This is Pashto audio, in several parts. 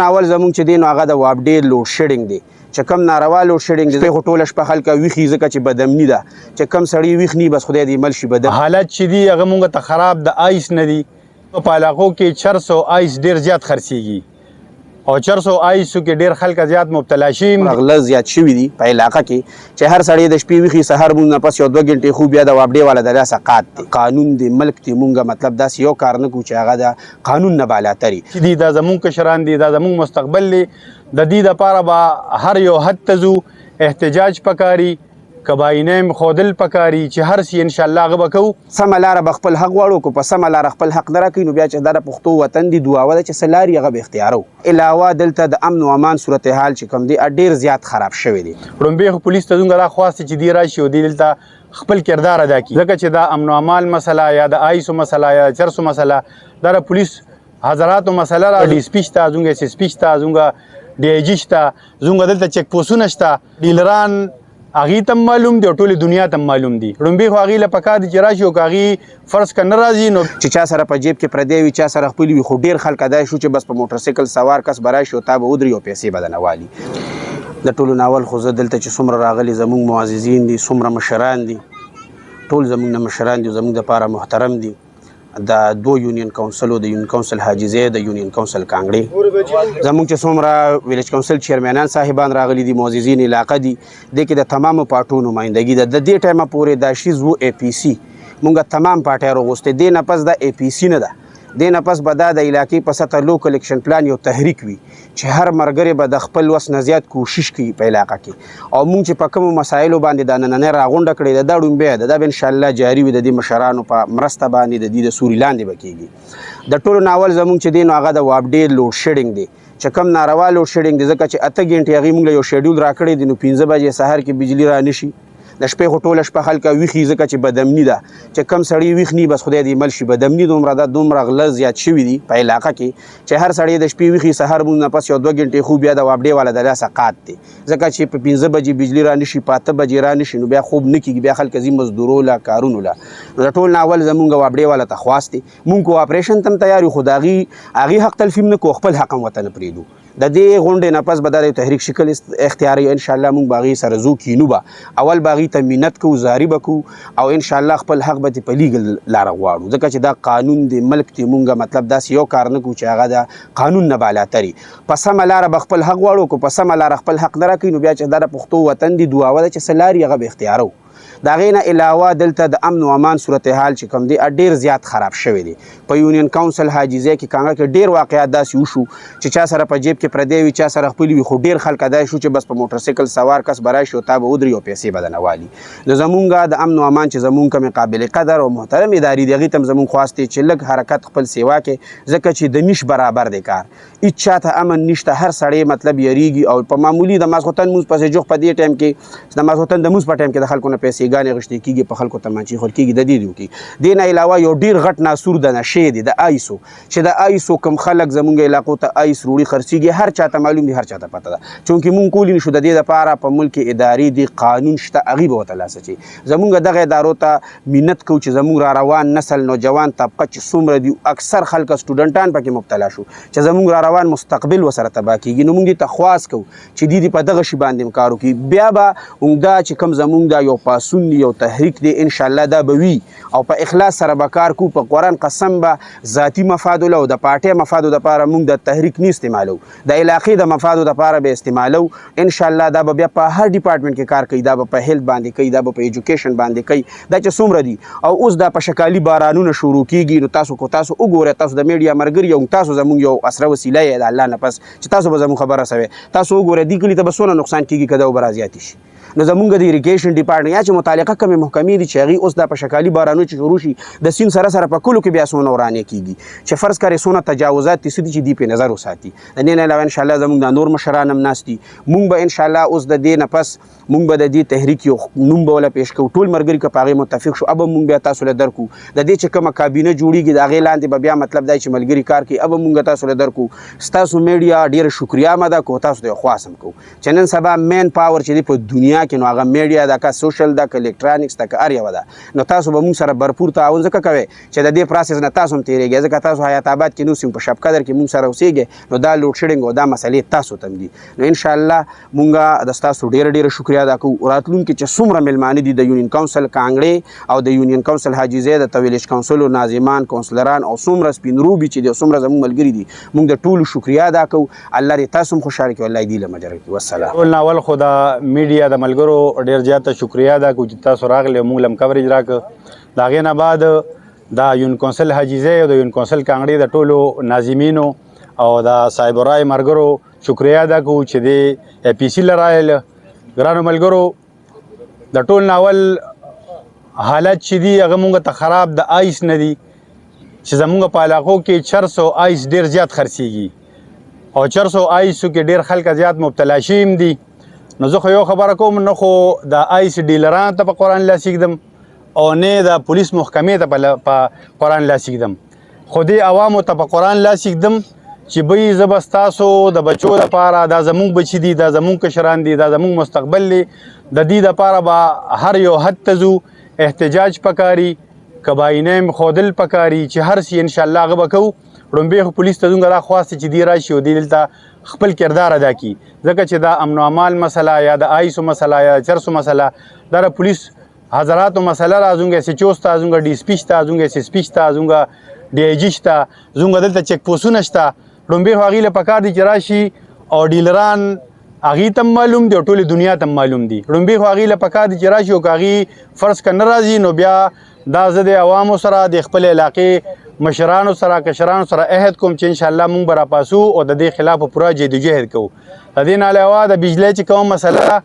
ناول زمونږ چې دی نو هغه د وابډې لوډ شیډینګ دی چې کم ناروا لوډ شیډینګ دی خو ټوله شپه خلکه ویښي ځکه چې بدامني ده چې کم سړی ویښ نی بس خدای دې مل شي بدم حالت چې دی هغه مونږ ته خراب د آیس نه دی په علاقو کې 400 آیس ډیر زیات خرڅیږي او 400 آیسو کې ډیر خلک زیات مبتلا شي غله زیات شوي دي په علاقه کې چې هر سړی د شپې ویښي سهار مونږ نه پس یو 2 غنټې خو بیا د وابډې والا د سقات دی قانون دی ملک دی مونږ مطلب داسې یو کار نه کوو چې هغه د قانون نه بالاتري چې دی دا زمونږ کشران دي دا زمونږ مستقبل دی د دې لپاره به هر یو حد ته ځو احتجاج پکاري کباینه خودل پکاري چې هر سی ان شاء الله غو بکو سم لار بخپل حق واړو کو په سم لار خپل حق نه راکې نو بیا چې د پښتو وطن دی دعاوه چې سلاري غو اختیارو علاوه دلته د امن او امان صورتحال چې کوم دی ډیر زیات خراب شوی دی رومبه پولیس ته څنګه را خواسته چې دی راشي او دی دلته خپل کردار ادا کړي ځکه چې دا امن او امان مسله یا د آیسو مسله یا 400 مسله دا پولیس حضراتو مسله را ډي سپیچ ته زونګه سپیچ ته زونګه ډي جی شته زونګه دلته چک پوسونه شته ډیلران اغي تم معلوم دی ټول دنیا تم معلوم دی رومبي خو اغي له پکا دي چې راشي او کاغي فرض ک ناراضي نو چې چا سره په جیب کې پردی وي چا سره خپل وي خو ډیر خلک ادا شو چې بس په موټر سایکل سوار کس برای شو تا به ودري او پیسې بدنوالي د ټولو ناول خو زه دلته چې څومره راغلي زموږ معززین دي څومره مشران دي ټول زموږ نه مشران دي زموږ لپاره محترم دي د 2 یونین کونسل او د یونین کونسل حاجزه د یونین کونسل کانګړي زموږ چې څومره ویلیج کونسل چیرمنان صاحبان راغلي دي معززین علاقه دي د کې د تمام پارټو نمائندګي د دې ټایمه پورې د شیز وو اي پی سي مونږ تمام پارټي راغوسته دي نه پس د اي پی سي نه ده دې نه پس به دا د علاقې په سطح لوکل اکشن پلان یو تحریک وي چې هر مرګري به د خپل وس نه زیات کوشش کوي په علاقه کې او مونږ چې په کوم مسایلو باندې د نننې راغونډه کړې ده دا ډومبه ده دا ان شاء الله جاری وي د دې مشرانو په مرسته باندې د دې د سوري لاندې بکیږي د ټولو ناول زمونږ چې دین هغه د وابډې لوډ شیډینګ دی چې کم ناروا لوډ شیډینګ دی ځکه چې 8 غنټې هغه مونږ یو شیډول راکړی دی نو 15 بجې سحر کې بجلی را نشي د شپې ټوله شپه خلک ویښي ځکه چې بدامني ده چې کم سړی ویښ نی بس خدای دې مل شي بدامني دومره ده دومره غله زیات شوي دي په علاقه کې چې هر سړی د شپې ویښي سهار مونږ نه پس یو 2 غنټې خو بیا د وابډې والا د سقات دی ځکه چې په 15 بجې بجلی را نشي په 8 بجې را نشي نو بیا خوب نه کیږي بیا خلک زی مزدورو لا کارونو لا د ټول ناول زمونږ وابډې والا ته خواسته مونږ کو اپریشن تم تیاری خداغي اغي حق تلفیم نه کو خپل حق وطن پریدو د دې غونډې نه پس بدل تحریک شکل اختیاري ان شاء الله مونږ باغی سره زو کینو با اول باغی ته مینت کو زاری بکو او ان شاء الله خپل حق به په لیګل لار غواړو ځکه چې دا قانون دی ملک دی مونږه مطلب دا یو کار نه کو چې هغه دا قانون نه بالاتري پس هم لار خپل حق غواړو کو پس هم لار خپل حق درکې نو بیا چې دا پښتو وطن دی دعاوه چې سلاري هغه اختیارو دا غینه علاوه دلته د امن او امان صورتحال چې کوم دی ډیر زیات خراب شوی دی په یونین کونسل حاجزه کې کانګه کې ډیر واقعیات داسې وشو چې چا سره په جیب کې پردی وي چا سره خپل وي خو ډیر خلک ادا شو چې بس په موټر سایکل سوار کس برای شو تا به ودري او پیسې بدنوالي د زمونږ د امن او امان چې زمونږ کوم قابل قدر او محترم اداري دغه تم زمونږ خواسته چې لګ حرکت خپل سیوا کې ځکه چې د نش برابر دی کار اچا ته امن نشته هر سړی مطلب یریږي او په معمولی د ماسوتن موږ پسې جوخ په دې ټایم کې د ماسوتن د موږ په ټایم کې د خلکو نه پیسې غانې غشتي کیږي په خلکو ته مانچی خور کیږي د دې دیو کې دین علاوه یو ډیر غټ ناسور د نشه دی د آیسو چې د آیسو کم خلک زمونږ علاقو ته آیس روړي خرڅيږي هر چاته معلوم دي هر چاته پته ده چونکه مونږ کولی نشو د دې لپاره په ملک اداري دی قانون شته غیب وتلاسه چې زمونږ دغه ادارو ته مینت کو چې زمونږ را روان نسل نوجوان طبقه چې څومره دي اکثر خلک سټوډنټان پکې مبتلا شو چې زمونږ را روان مستقبل وسره تبا کیږي نو مونږ ته خواص کو چې دې په دغه شی باندې کارو کی بیا به عمده چې کم زمونږ دا یو پاسون یو تحریک دی ان شاء الله دا به وی او په اخلاص سره به کار کو په قران قسم به ذاتی مفاد له د پارټي مفاد لپاره مونږ د تحریک نه استعمالو د علاقې د مفاد لپاره به استعمالو ان شاء الله دا به بیا په هر ډپارټمنټ کې کار کوي دا به په هیلث باندې کوي دا به په ایجوکیشن باندې کوي دا چې څومره دي او اوس دا په شکالي بارانونه شروع کیږي نو تاسو وګوره تاسو د میډیا مرګري او تاسو زموږ یو اسره وسیله د الله نه پس چې تاسو به زموږ خبره سوي تاسو وګوره دي کلی ته به سونه نقصان کیږي کده او برازياتي شي نو زمونږ د اریګیشن ډپارټمنټ یا چې متعلقه کومه محکمې دي چې هغه اوس د پشکالي بارانو چې شروع شي د سین سره سره په کلو کې بیا سونه ورانه کیږي چې فرض کړئ سونه تجاوزات تسدي چې دی په نظر وساتي نه نه علاوه ان شاء الله زمونږ د نور مشران هم ناشتي مونږ به ان شاء الله اوس د دې نفس مونږ به د دې تحریک یو نوم به ولا پیش کوو ټول مرګري که پاغه متفق شو اب مونږ بیا تاسو له درکو د دې چې کومه کابینه جوړیږي د هغه لاندې به بیا مطلب دی چې ملګری کار کوي اب مونږ تاسو له درکو تاسو میډیا ډیر شکریا مده کو تاسو ته خواصم کو چنن سبا مین پاور چې په دنیا دنیا کې نو هغه میډیا ده که سوشل ده که الکترانکس ده که هر یوه ده نو تاسو به موږ سره بھرپور تعاون ځکه کوئ چې د دې پروسس نه تاسو هم تېرېږئ ځکه تاسو حیات آباد کې نو په شب قدر کې موږ سره اوسېږئ نو دا لوډ شیډینګ او دا مسلې تاسو ته هم دي نو انشاءالله موږ د ستاسو ډېره شکریا ادا کوو راتلونکي چې څومره میلمانه دي د یونین کونسل کانګړې او د یونین کونسل حاجي زید د ویلیج کونسل او ناظمان کونسلران او څومره سپین روبي چې د څومره زموږ ملګري دي موږ د ټولو شکریا ادا کوو الله دې تاسو هم خوشحاله کړي الله دې له مجر کړي والسلام ټول ناول خو د میډیا د ملګرو ډېر زیاته شکریا ادا کوو چې تاسو راغلي موږ لم کوریج راکړه د هغې نه بعد د یون کونسل حاجي زی او د یون کونسل کانګړې د ټولو ناظمینو او د صاحب رای مرګرو شکریا ادا کوو چې د اپی سي لرایله ګرانو ملګرو د ټول ناول حالت چې دي هغه موږ ته خراب د آیس نه دي چې زموږ په علاقو کې 400 آیس ډېر زیات خرڅېږي او 400 آیسو کې ډېر خلک زیات مبتلا شوي هم دي نو زه خو یو خبره کوم نه خو د آیس ډیلرانو ته په قرآن لاس ایږدم او نه د پولیس محکمې ته په قرآن لاس ایږدم خو دې عوامو ته په قرآن لاس ایږدم چې بی زه به ستاسو د بچو دپاره دا زموږ بچي دي دا زموږ کشران دي دا زموږ مستقبل دی د دې دپاره به هر یو حد ته ځو احتجاج پکاري کباینه خودل پکاري چې هر څه انشاءالله هغه به کوو لومبی خو پولیس ته زموږ راخواست چې دی راشي او دی دلته خپل کردار ادا کړي ځکه چې دا امن و امان مسله یا د آیسو مسله یا د چرسو مسله دا د پولیس حضراتو مسله را زموږ ایس ایچ او شته زموږ ډي اس پي شته زموږ ایس ایس پي شته زموږ ډي آی جي شته زموږ دلته چیک پوسټونه شته لومبی خو هغې له پکار دي چې راشي او ډیلران هغې ته معلوم دي او ټولې دنیا ته معلوم دي لومبی خو هغې له پکار دي چې راشي او که هغې فرض که نه راځي نو بیا دا زه د عوامو سره د خپل علاقې مشرانو سره کشرانو سره عهد کوم چې انشاءالله موږ به راپاسو او د دې خلاف پوره جدوجهد کوو د دې نه علاوه د بجلی چې کوم مسله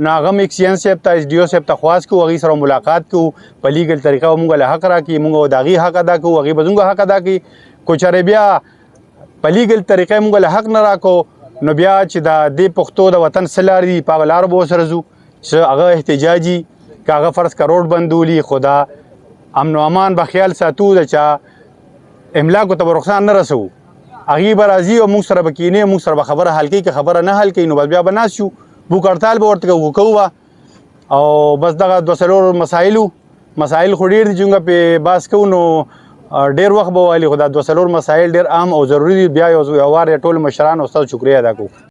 نو هغه هم اکسین صاحب ته ایس ډي او صاحب ته خواست کوو هغې سره ملاقات کوو په لیګل طریقه به موږ له حق راکړي موږ د هغې حق ادا کوو هغې به زموږ حق ادا کړي کو چېرې بیا په لیګل طریقه موږ له حق نه راکړو نو بیا چې د دې پښتو د وطن څه لارې دي په هغه لارو به ورسره ځو چې هغه احتجاجي که هغه فرض که روډ بندولي خو دا امن و امان به خیال ساتو د چا املاکو ته به رخصان نه رسوو هغې به راځي او موږ سره به کینې موږ سره به خبره حل کوي که خبره نه حل کوي نو بس بیا به ناست شو بوک هړتال به ورته کوو به او بس دغه 2 مسایل خو ډېر دي چې موږ پې بحث کوو نو ډېر وخت به والي خو دا 2 مسایل ډېر عام او ضروري دي بیا یو وار ټول مشران او ستاسو شکریه ادا کوو